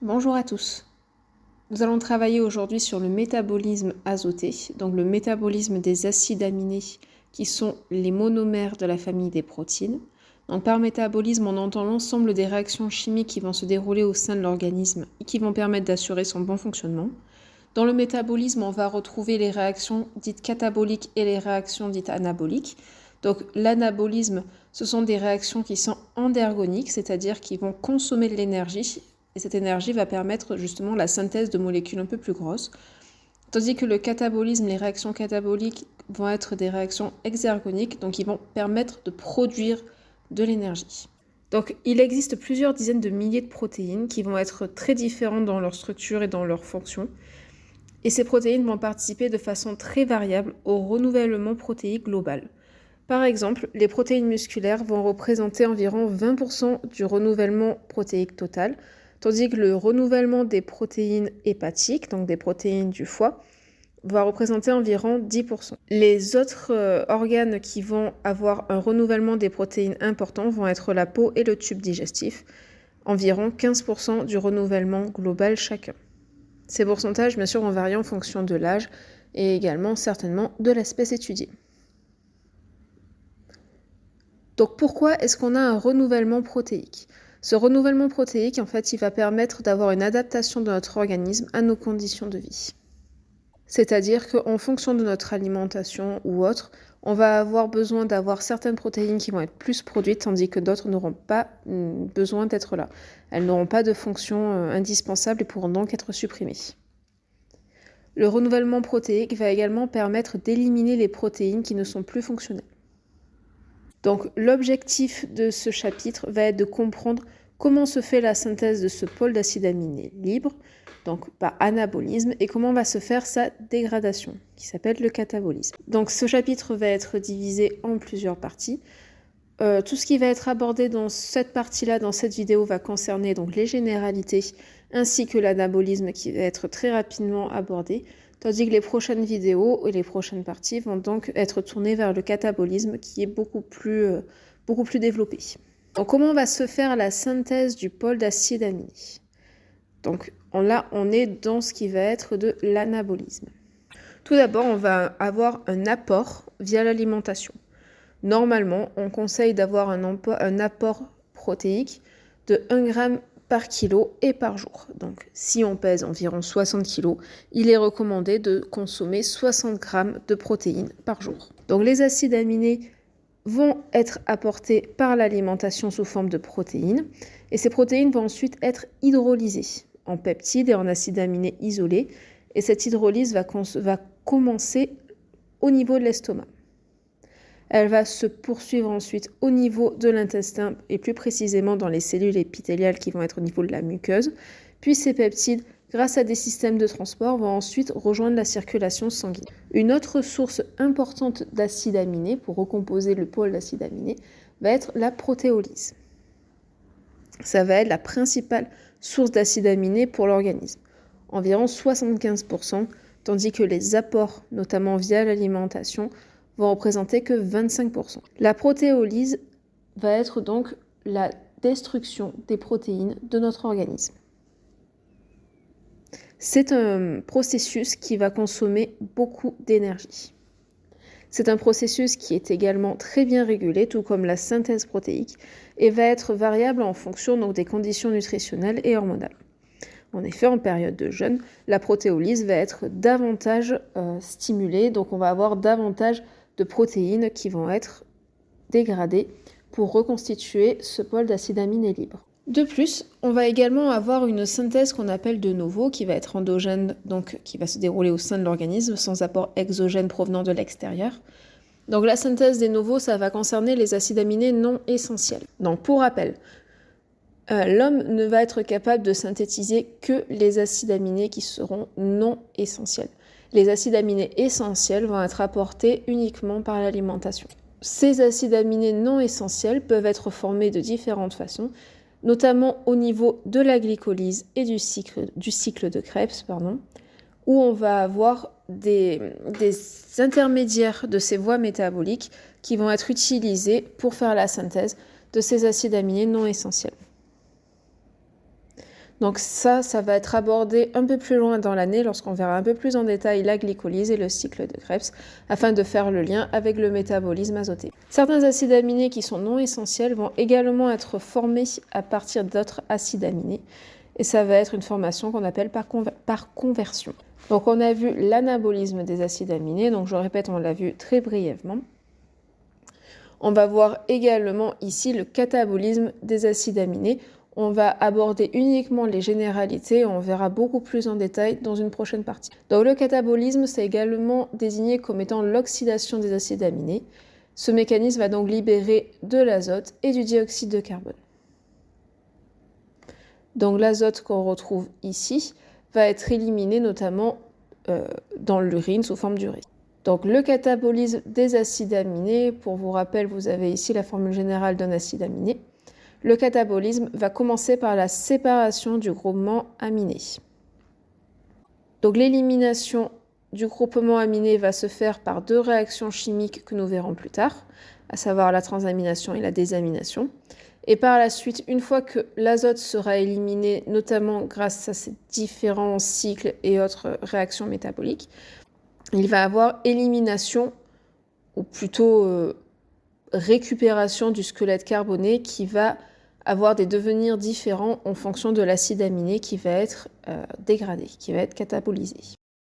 Bonjour à tous. Nous allons travailler aujourd'hui sur le métabolisme azoté, donc le métabolisme des acides aminés qui sont les monomères de la famille des protéines. Donc par métabolisme, on entend l'ensemble des réactions chimiques qui vont se dérouler au sein de l'organisme et qui vont permettre d'assurer son bon fonctionnement. Dans le métabolisme, on va retrouver les réactions dites cataboliques et les réactions dites anaboliques. Donc l'anabolisme, ce sont des réactions qui sont endergoniques, c'est-à-dire qui vont consommer de l'énergie. Et cette énergie va permettre justement la synthèse de molécules un peu plus grosses. Tandis que le catabolisme, les réactions cataboliques vont être des réactions exergoniques, donc ils vont permettre de produire de l'énergie. Donc il existe plusieurs dizaines de milliers de protéines qui vont être très différentes dans leur structure et dans leur fonction. Et ces protéines vont participer de façon très variable au renouvellement protéique global. Par exemple, les protéines musculaires vont représenter environ 20% du renouvellement protéique total, tandis que le renouvellement des protéines hépatiques, donc des protéines du foie, va représenter environ 10%. Les autres organes qui vont avoir un renouvellement des protéines important vont être la peau et le tube digestif, environ 15% du renouvellement global chacun. Ces pourcentages, bien sûr, vont varier en fonction de l'âge et également certainement de l'espèce étudiée. Donc pourquoi est-ce qu'on a un renouvellement protéique ? Ce renouvellement protéique, en fait, il va permettre d'avoir une adaptation de notre organisme à nos conditions de vie. C'est-à-dire qu'en fonction de notre alimentation ou autre, on va avoir besoin d'avoir certaines protéines qui vont être plus produites, tandis que d'autres n'auront pas besoin d'être là. Elles n'auront pas de fonction indispensable et pourront donc être supprimées. Le renouvellement protéique va également permettre d'éliminer les protéines qui ne sont plus fonctionnelles. Donc l'objectif de ce chapitre va être de comprendre comment se fait la synthèse de ce pôle d'acides aminés libre, donc par anabolisme, et comment va se faire sa dégradation, qui s'appelle le catabolisme. Donc ce chapitre va être divisé en plusieurs parties. Tout ce qui va être abordé dans cette partie-là, dans cette vidéo, va concerner donc les généralités ainsi que l'anabolisme qui va être très rapidement abordé, tandis que les prochaines vidéos et les prochaines parties vont donc être tournées vers le catabolisme qui est beaucoup plus développé. Donc comment va se faire la synthèse du pôle d'acide aminé ? Donc là, on est dans ce qui va être de l'anabolisme. Tout d'abord, on va avoir un apport via l'alimentation. Normalement, on conseille d'avoir un apport protéique de 1 g par kilo et par jour. Donc, si on pèse environ 60 kg, il est recommandé de consommer 60 g de protéines par jour. Donc, les acides aminés vont être apportés par l'alimentation sous forme de protéines et ces protéines vont ensuite être hydrolysées en peptides et en acides aminés isolés et cette hydrolyse va commencer au niveau de l'estomac. Elle va se poursuivre ensuite au niveau de l'intestin et plus précisément dans les cellules épithéliales qui vont être au niveau de la muqueuse. Puis ces peptides, grâce à des systèmes de transport, vont ensuite rejoindre la circulation sanguine. Une autre source importante d'acides aminés pour recomposer le pôle d'acides aminés va être la protéolyse. Ça va être la principale source d'acides aminés pour l'organisme, environ 75%, tandis que les apports, notamment via l'alimentation, vont représenter que 25%. La protéolyse va être donc la destruction des protéines de notre organisme. C'est un processus qui va consommer beaucoup d'énergie. C'est un processus qui est également très bien régulé, tout comme la synthèse protéique, et va être variable en fonction donc, des conditions nutritionnelles et hormonales. En effet, en période de jeûne, la protéolyse va être davantage stimulée, donc on va avoir davantage de protéines qui vont être dégradées pour reconstituer ce pôle d'acides aminés libres. De plus, on va également avoir une synthèse qu'on appelle de novo, qui va être endogène, donc qui va se dérouler au sein de l'organisme, sans apport exogène provenant de l'extérieur. Donc la synthèse des novo, ça va concerner les acides aminés non essentiels. Donc pour rappel, l'homme ne va être capable de synthétiser que les acides aminés qui seront non essentiels. Les acides aminés essentiels vont être apportés uniquement par l'alimentation. Ces acides aminés non essentiels peuvent être formés de différentes façons, notamment au niveau de la glycolyse et du cycle de Krebs, où on va avoir des intermédiaires de ces voies métaboliques qui vont être utilisés pour faire la synthèse de ces acides aminés non essentiels. Donc ça va être abordé un peu plus loin dans l'année lorsqu'on verra un peu plus en détail la glycolyse et le cycle de Krebs afin de faire le lien avec le métabolisme azoté. Certains acides aminés qui sont non essentiels vont également être formés à partir d'autres acides aminés et ça va être une formation qu'on appelle par conversion. Donc on a vu l'anabolisme des acides aminés, donc je répète, on l'a vu très brièvement. On va voir également ici le catabolisme des acides aminés. On va aborder uniquement les généralités, on verra beaucoup plus en détail dans une prochaine partie. Donc le catabolisme, c'est également désigné comme étant l'oxydation des acides aminés. Ce mécanisme va donc libérer de l'azote et du dioxyde de carbone. Donc l'azote qu'on retrouve ici va être éliminé notamment dans l'urine sous forme d'urée. Donc le catabolisme des acides aminés, pour vous rappel, vous avez ici la formule générale d'un acide aminé. Le catabolisme va commencer par la séparation du groupement aminé. Donc l'élimination du groupement aminé va se faire par deux réactions chimiques que nous verrons plus tard, à savoir la transamination et la désamination. Et par la suite, une fois que l'azote sera éliminé, notamment grâce à ces différents cycles et autres réactions métaboliques, il va avoir élimination, ou plutôt récupération du squelette carboné qui va avoir des devenirs différents en fonction de l'acide aminé qui va être dégradé, qui va être catabolisé.